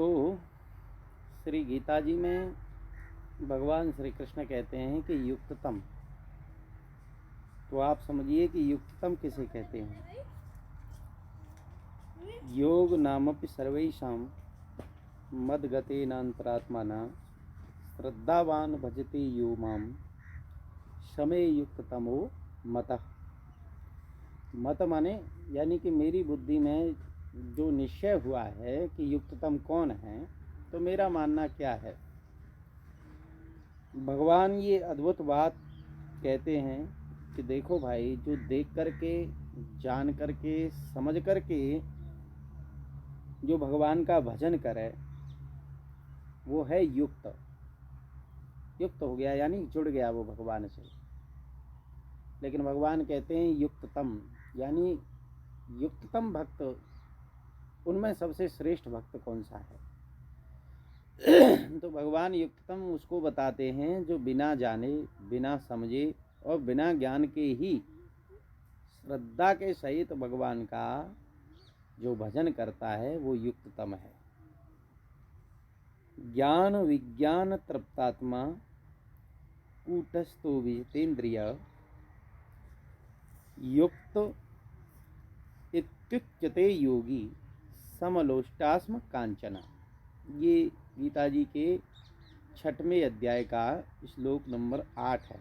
तो श्री गीता जी में भगवान श्री कृष्ण कहते हैं कि युक्ततम। तो आप समझिए कि युक्ततम किसे कहते हैं। योग नामपि सर्वेषां मद्गतेनान्तरात्मना श्रद्धावान भजते यो माम शमे युक्ततमो मतः। मत माने यानी कि मेरी बुद्धि में जो निश्चय हुआ है कि युक्ततम कौन है, तो मेरा मानना क्या है। भगवान ये अद्भुत बात कहते हैं कि देखो भाई, जो देख करके, जान करके, समझ करके जो भगवान का भजन करे वो है युक्त। युक्त हो गया यानी जुड़ गया वो भगवान से। लेकिन भगवान कहते हैं युक्ततम, यानी युक्ततम भक्त, उनमें सबसे श्रेष्ठ भक्त कौन सा है। तो भगवान युक्ततम उसको बताते हैं जो बिना जाने, बिना समझे और बिना ज्ञान के ही श्रद्धा के सहित भगवान का जो भजन करता है वो युक्ततम है। ज्ञान विज्ञान तृप्तात्मा कूटस्थो विजितेन्द्रिय युक्त इत्युच्यते योगी समलोष्टास्म कांचना। ये गीता जी के 6वें अध्याय का श्लोक नंबर 8 है।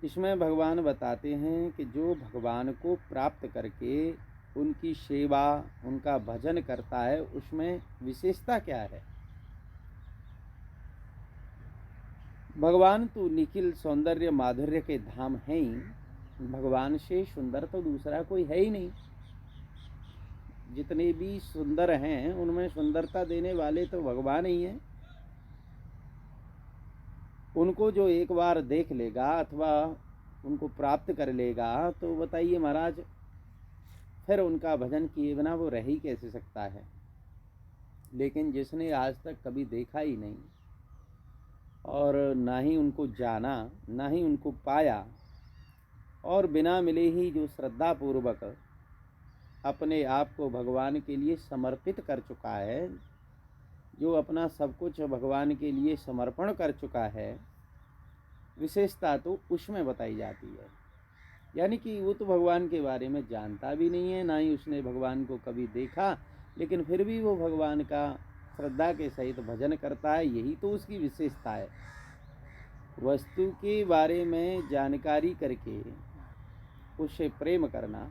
इसमें भगवान बताते हैं कि जो भगवान को प्राप्त करके उनकी सेवा, उनका भजन करता है, उसमें विशेषता क्या है। भगवान तो निखिल सौंदर्य माधुर्य के धाम हैं ही। भगवान से सुंदर तो दूसरा कोई है ही नहीं। जितने भी सुंदर हैं उनमें सुंदरता देने वाले तो भगवान ही हैं। उनको जो एक बार देख लेगा अथवा उनको प्राप्त कर लेगा तो बताइए महाराज, फिर उनका भजन किए बिना वो रह ही कैसे सकता है। लेकिन जिसने आज तक कभी देखा ही नहीं और ना ही उनको जाना, ना ही उनको पाया, और बिना मिले ही जो श्रद्धा पूर्वक अपने आप को भगवान के लिए समर्पित कर चुका है, जो अपना सब कुछ भगवान के लिए समर्पण कर चुका है, विशेषता तो उसमें बताई जाती है। यानी कि वो तो भगवान के बारे में जानता भी नहीं है, ना ही उसने भगवान को कभी देखा, लेकिन फिर भी वो भगवान का श्रद्धा के सहित भजन करता है। यही तो उसकी विशेषता है। वस्तु के बारे में जानकारी करके उससे प्रेम करना,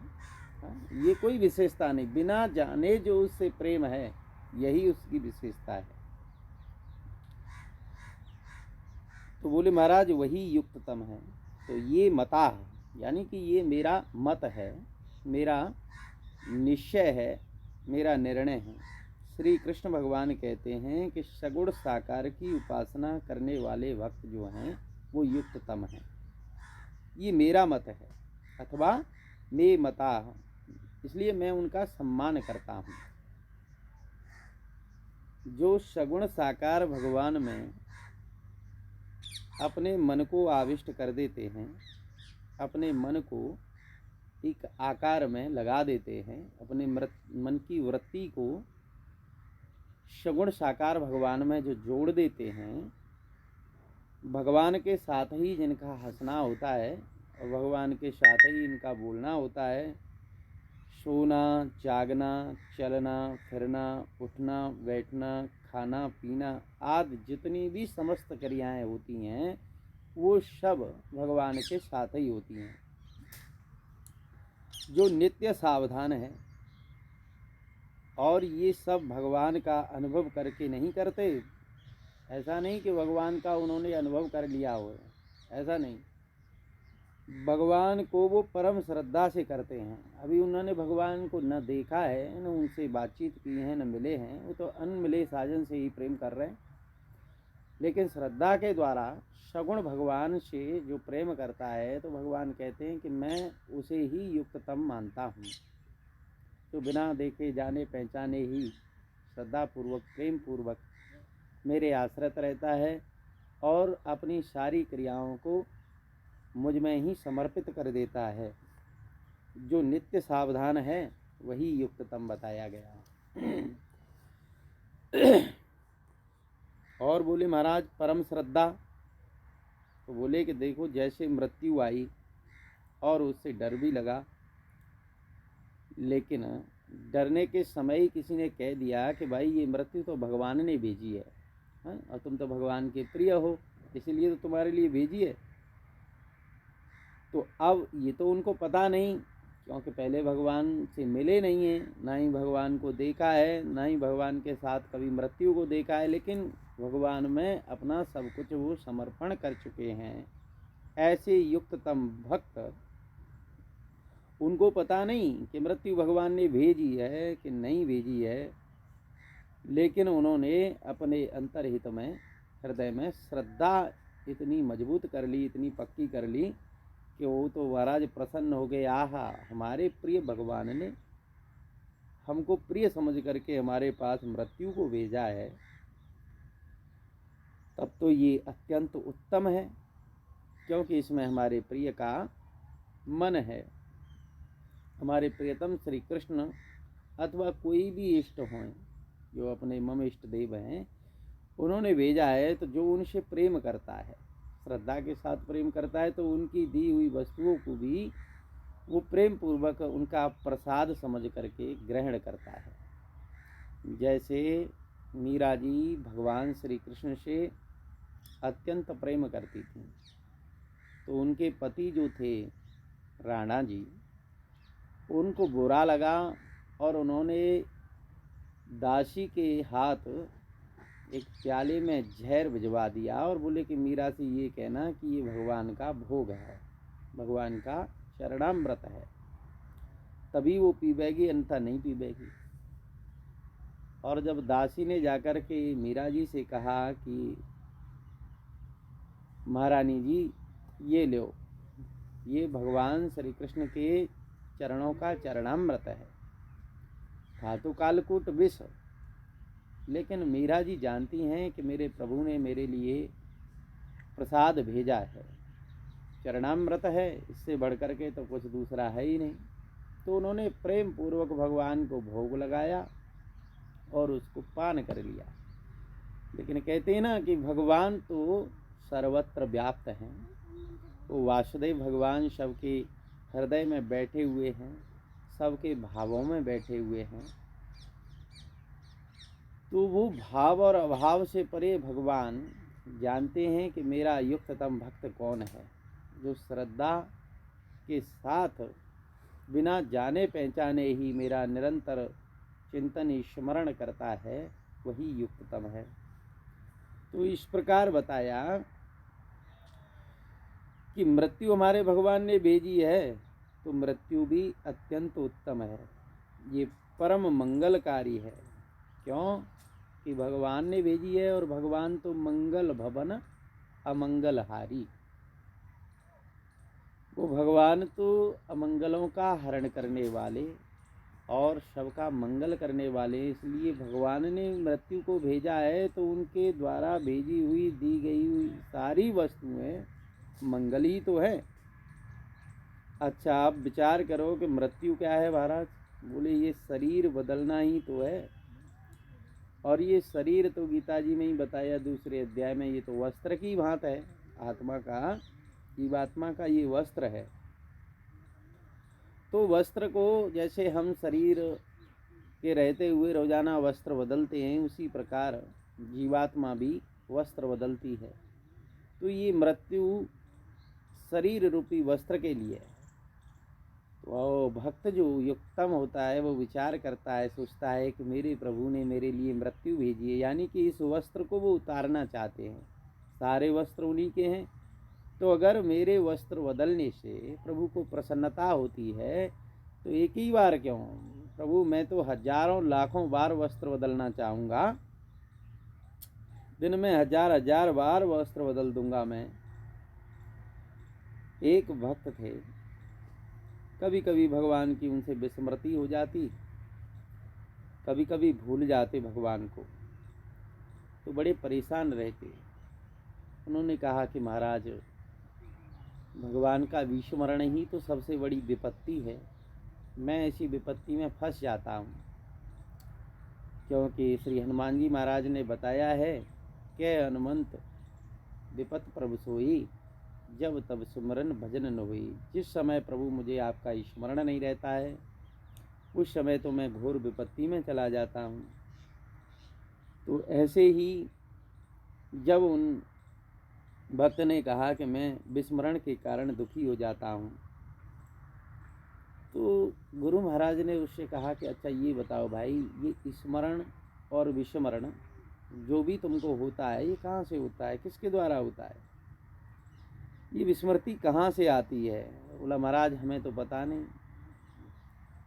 ये कोई विशेषता नहीं। बिना जाने जो उससे प्रेम है, यही उसकी विशेषता है। तो बोले महाराज वही युक्ततम है। तो ये मता है, यानी कि ये मेरा मत है, मेरा निश्चय है, मेरा निर्णय है। श्री कृष्ण भगवान कहते हैं कि सगुण साकार की उपासना करने वाले भक्त जो हैं वो युक्ततम हैं। ये मेरा मत है अथवा मे मता, इसलिए मैं उनका सम्मान करता हूँ। जो सगुण साकार भगवान में अपने मन को आविष्ट कर देते हैं, अपने मन को एक आकार में लगा देते हैं, अपने मन की वृत्ति को सगुण साकार भगवान में जो जोड़ देते हैं, भगवान के साथ ही जिनका हंसना होता है और भगवान के साथ ही इनका बोलना होता है, सोना, जागना, चलना फिरना, उठना बैठना, खाना पीना आदि जितनी भी समस्त क्रियाएं होती हैं वो सब भगवान के साथ ही होती हैं। जो नित्य सावधान है और ये सब भगवान का अनुभव करके नहीं करते। ऐसा नहीं कि भगवान का उन्होंने अनुभव कर लिया हो, ऐसा नहीं। भगवान को वो परम श्रद्धा से करते हैं। अभी उन्होंने भगवान को न देखा है, न उनसे बातचीत की है, न मिले हैं, वो तो अनमिले साजन से ही प्रेम कर रहे हैं। लेकिन श्रद्धा के द्वारा सगुण भगवान से जो प्रेम करता है, तो भगवान कहते हैं कि मैं उसे ही युक्ततम मानता हूँ। तो बिना देखे जाने पहचाने ही श्रद्धापूर्वक प्रेम पूर्वक मेरे आश्रित रहता है और अपनी सारी क्रियाओं को मुझ में ही समर्पित कर देता है। जो नित्य सावधान है वही युक्ततम बताया गया। और बोले महाराज परम श्रद्धा। तो बोले कि देखो जैसे मृत्यु आई और उससे डर भी लगा, लेकिन डरने के समय ही किसी ने कह दिया कि भाई ये मृत्यु तो भगवान ने भेजी है, हाँ? और तुम तो भगवान के प्रिय हो, इसीलिए तो तुम्हारे लिए भेजी है। तो अब ये तो उनको पता नहीं, क्योंकि पहले भगवान से मिले नहीं हैं, ना ही भगवान को देखा है, ना ही भगवान के साथ कभी मृत्यु को देखा है, लेकिन भगवान में अपना सब कुछ वो समर्पण कर चुके हैं। ऐसे युक्ततम भक्त, उनको पता नहीं कि मृत्यु भगवान ने भेजी है कि नहीं भेजी है, लेकिन उन्होंने अपने अंतर्हित में, हृदय में श्रद्धा इतनी मजबूत कर ली, इतनी पक्की कर ली कि वो तो महाराज प्रसन्न हो गए। आहा, हमारे प्रिय भगवान ने हमको प्रिय समझ करके हमारे पास मृत्यु को भेजा है, तब तो ये अत्यंत उत्तम है, क्योंकि इसमें हमारे प्रिय का मन है। हमारे प्रियतम श्री कृष्ण अथवा कोई भी इष्ट हों, जो अपने मम इष्ट देव हैं, उन्होंने भेजा है। तो जो उनसे प्रेम करता है, श्रद्धा के साथ प्रेम करता है, तो उनकी दी हुई वस्तुओं को भी वो प्रेम पूर्वक उनका प्रसाद समझ करके ग्रहण करता है। जैसे मीरा जी भगवान श्री कृष्ण से अत्यंत प्रेम करती थी, तो उनके पति जो थे राणा जी, उनको बुरा लगा और उन्होंने दासी के हाथ एक प्याले में जहर भिजवा दिया और बोले कि मीरा से ये कहना कि ये भगवान का भोग है, भगवान का शरणामृत है, तभी वो पीबेगी, अन्यथा नहीं पीबेगी। और जब दासी ने जाकर के मीरा जी से कहा कि महारानी जी ये लो, ये भगवान श्री कृष्ण के चरणों का चरणामृत है, था तो कालकूट विष, लेकिन मीरा जी जानती हैं कि मेरे प्रभु ने मेरे लिए प्रसाद भेजा है, चरणामृत है, इससे बढ़कर के तो कुछ दूसरा है ही नहीं। तो उन्होंने प्रेम पूर्वक भगवान को भोग लगाया और उसको पान कर लिया। लेकिन कहते हैं ना कि भगवान तो सर्वत्र व्याप्त हैं, वो वासुदेव भगवान सबके हृदय में बैठे हुए हैं, सबके भावों में बैठे हुए हैं। तो वो भाव और अभाव से परे भगवान जानते हैं कि मेरा युक्ततम भक्त कौन है। जो श्रद्धा के साथ बिना जाने पहचाने ही मेरा निरंतर चिंतन स्मरण करता है, वही युक्ततम है। तो इस प्रकार बताया कि मृत्यु हमारे भगवान ने भेजी है, तो मृत्यु भी अत्यंत उत्तम है, ये परम मंगलकारी है। क्यों कि भगवान ने भेजी है, और भगवान तो मंगल भवन अमंगलहारी, वो भगवान तो अमंगलों का हरण करने वाले और सबका मंगल करने वाले, इसलिए भगवान ने मृत्यु को भेजा है। तो उनके द्वारा भेजी हुई, दी गई हुई सारी वस्तुएं मंगल ही तो है। अच्छा, आप विचार करो कि मृत्यु क्या है महाराज? बोले ये शरीर बदलना ही तो है, और ये शरीर तो गीता जी में ही बताया दूसरे अध्याय में, ये तो वस्त्र की भांत है, आत्मा का, जीवात्मा का ये वस्त्र है। तो वस्त्र को जैसे हम शरीर के रहते हुए रोजाना वस्त्र बदलते हैं, उसी प्रकार जीवात्मा भी वस्त्र बदलती है। तो ये मृत्यु शरीर रूपी वस्त्र के लिए है। तो भक्त जो युक्तम होता है, वो विचार करता है, सोचता है कि मेरे प्रभु ने मेरे लिए मृत्यु भेजी है, यानी कि इस वस्त्र को वो उतारना चाहते हैं। सारे वस्त्र उन्हीं के हैं, तो अगर मेरे वस्त्र बदलने से प्रभु को प्रसन्नता होती है, तो एक ही बार क्यों प्रभु, मैं तो हजारों लाखों बार वस्त्र बदलना चाहूँगा, दिन में हजार हजार बार वस्त्र बदल दूंगा मैं। एक भक्त थे, कभी कभी भगवान की उनसे विस्मृति हो जाती, कभी कभी भूल जाते भगवान को, तो बड़े परेशान रहते। उन्होंने कहा कि महाराज, भगवान का विस्मरण ही तो सबसे बड़ी विपत्ति है, मैं ऐसी विपत्ति में फंस जाता हूँ। क्योंकि श्री हनुमान जी महाराज ने बताया है कि हनुमंत विपत प्रभु सोई, जब तब सुमरन भजन न हुई। जिस समय प्रभु मुझे आपका स्मरण नहीं रहता है, उस समय तो मैं घोर विपत्ति में चला जाता हूँ। तो ऐसे ही जब उन भक्त ने कहा कि मैं विस्मरण के कारण दुखी हो जाता हूँ, तो गुरु महाराज ने उससे कहा कि अच्छा ये बताओ भाई, ये स्मरण और विस्मरण जो भी तुमको होता है, ये कहाँ से होता है, किसके द्वारा होता है, ये विस्मृति कहाँ से आती है? बोला महाराज हमें तो पता नहीं।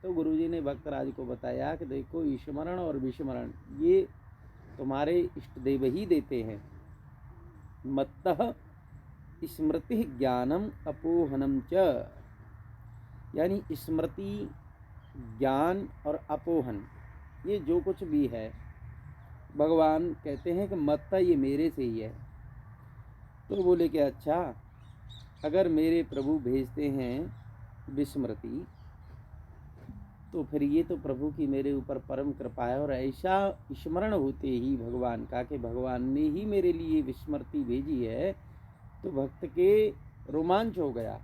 तो गुरुजी ने भक्तराज को बताया कि देखो, स्मरण और विस्मरण ये तुम्हारे इष्ट देव ही देते हैं। मत्तः स्मृति ज्ञानम अपोहनम च, यानी स्मृति, ज्ञान और अपोहन, ये जो कुछ भी है भगवान कहते हैं कि मत्ता ये मेरे से ही है। तो बोले कि अच्छा, अगर मेरे प्रभु भेजते हैं विस्मृति, तो फिर ये तो प्रभु की मेरे ऊपर परम कृपा है। और ऐसा स्मरण होते ही भगवान का कि भगवान ने ही मेरे लिए विस्मृति भेजी है, तो भक्त के रोमांच हो गया,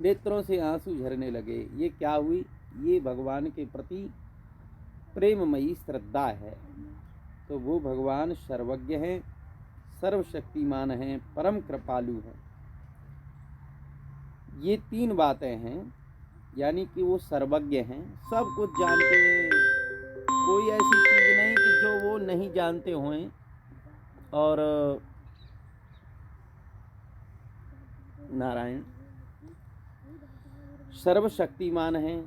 नेत्रों से आंसू झरने लगे। ये क्या हुई? ये भगवान के प्रति प्रेममयी श्रद्धा है। तो वो भगवान सर्वज्ञ हैं, सर्वशक्तिमान हैं, परम कृपालु हैं। ये तीन बातें हैं, यानी कि वो सर्वज्ञ हैं, सब कुछ जानते हैं, कोई ऐसी चीज़ नहीं कि जो वो नहीं जानते हों। और नारायण सर्वशक्तिमान हैं,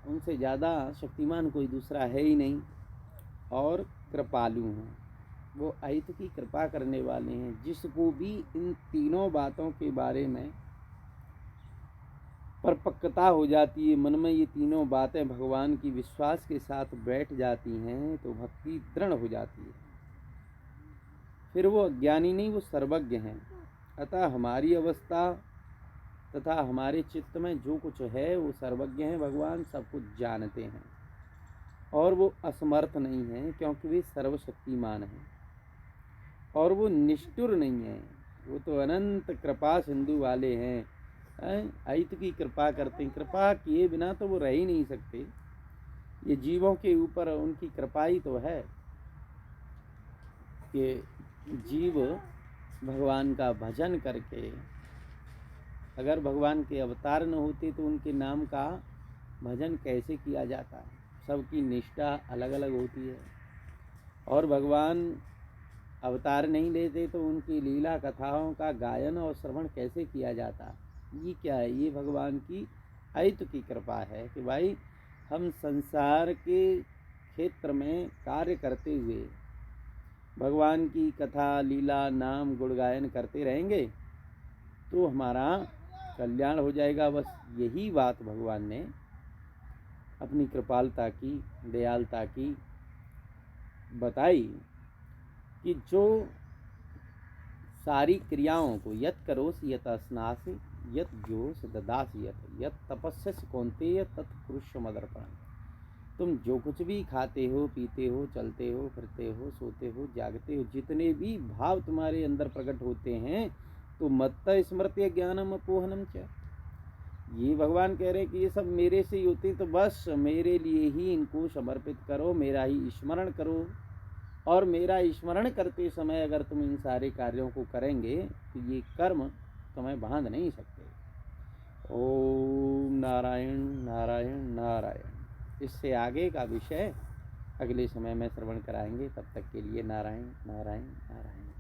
उनसे ज़्यादा शक्तिमान कोई दूसरा है ही नहीं। और कृपालु हैं, वो अहित की कृपा करने वाले हैं। जिसको भी इन तीनों बातों के बारे में परिपक्वता हो जाती है, मन में ये तीनों बातें भगवान की विश्वास के साथ बैठ जाती हैं, तो भक्ति दृढ़ हो जाती है। फिर वो अज्ञानी नहीं, वो सर्वज्ञ हैं। अतः हमारी अवस्था तथा हमारे चित्त में जो कुछ है वो सर्वज्ञ हैं। भगवान सब कुछ जानते हैं और वो असमर्थ नहीं हैं, क्योंकि वे सर्वशक्तिमान हैं। और वो निष्ठुर नहीं हैं, वो तो अनंत कृपा सिंधु वाले हैं। अहित की कृपा करते हैं, कृपा किए बिना तो वो रह ही नहीं सकते। ये जीवों के ऊपर उनकी कृपा ही तो है कि जीव भगवान का भजन करके, अगर भगवान के अवतार न होते तो उनके नाम का भजन कैसे किया जाता? सबकी निष्ठा अलग अलग होती है। और भगवान अवतार नहीं लेते तो उनकी लीला कथाओं का गायन और श्रवण कैसे किया जाता? ये क्या है? ये भगवान की अहित की कृपा है कि भाई हम संसार के क्षेत्र में कार्य करते हुए भगवान की कथा, लीला, नाम, गुण गायन करते रहेंगे तो हमारा कल्याण हो जाएगा। बस यही बात भगवान ने अपनी कृपालता की, दयालुता की बताई कि जो सारी क्रियाओं को यत करोसि यत स्नासि यत जोस ददासि यत तपस्यसि कौन्तेय तत्कुरुष्व मदर्पणम्। तुम जो कुछ भी खाते हो, पीते हो, चलते हो, फिरते हो, सोते हो, जागते हो, जितने भी भाव तुम्हारे अंदर प्रकट होते हैं, तो मत्त स्मृति ज्ञानम अपोहनम च, ये भगवान कह रहे हैं कि ये सब मेरे से ही होते, तो बस मेरे लिए ही इनको समर्पित करो, मेरा ही स्मरण करो। और मेरा स्मरण करते समय अगर तुम इन सारे कार्यों को करेंगे तो ये कर्म तुम्हें बांध नहीं सकते। ओम नारायण नारायण नारायण। इससे आगे का विषय अगले समय में श्रवण कराएंगे। तब तक के लिए नारायण नारायण नारायण।